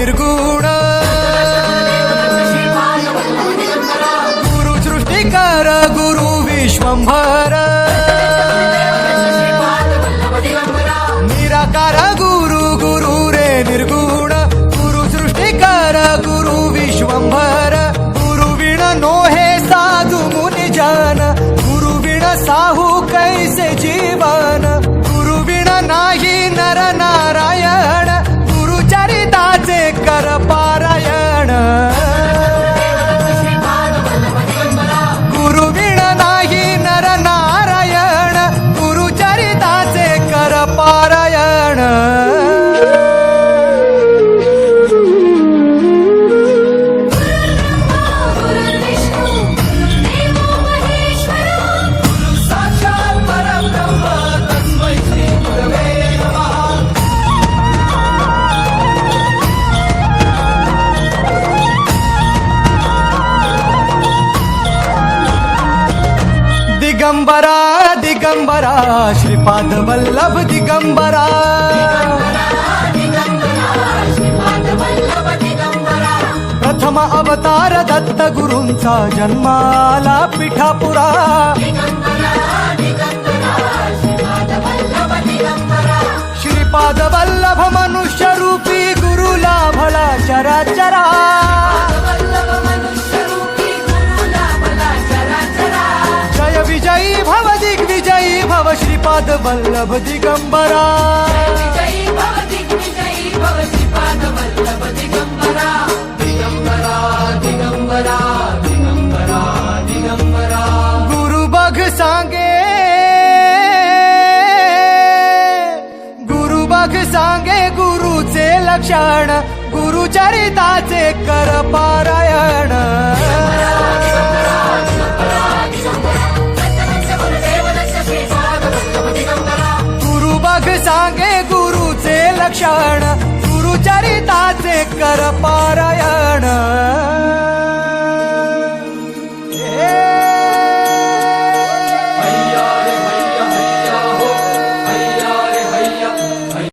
निर्गुण गुरु सृष्टिकर गुरु विश्वंभर निराकार गुरु गुरु रे निर्गुण गुरु सृष्टिकर गुरु विश्वंभर गुरु विण नोहे साधु मुनि जन गुरु विण साहू कैसे जीवन गुरु विण नाही नर नारायण गुरु चरिताचे कर पारायण गुरु विण नाही नर नारायण गुरु चरिताचे कर पारायण दिगंबरा दिगंबरा श्रीपाद वल्लभ दिगंबरा प्रथम अवतार दत्त गुरूंचा जन्माला पिठापुरा श्रीपाद वल्लभ मनुष्य रूपी गुरु लाभला चराचरा जय विजयी भव दिग्विजयी भव श्रीपाद वल्लभ दिगंबरा दिगंबरा दिगंबरा दिगंबरा गुरु बघ सांगे गुरु बघ सांगे गुरुचे लक्षण गुरु चरिताचे कर पारा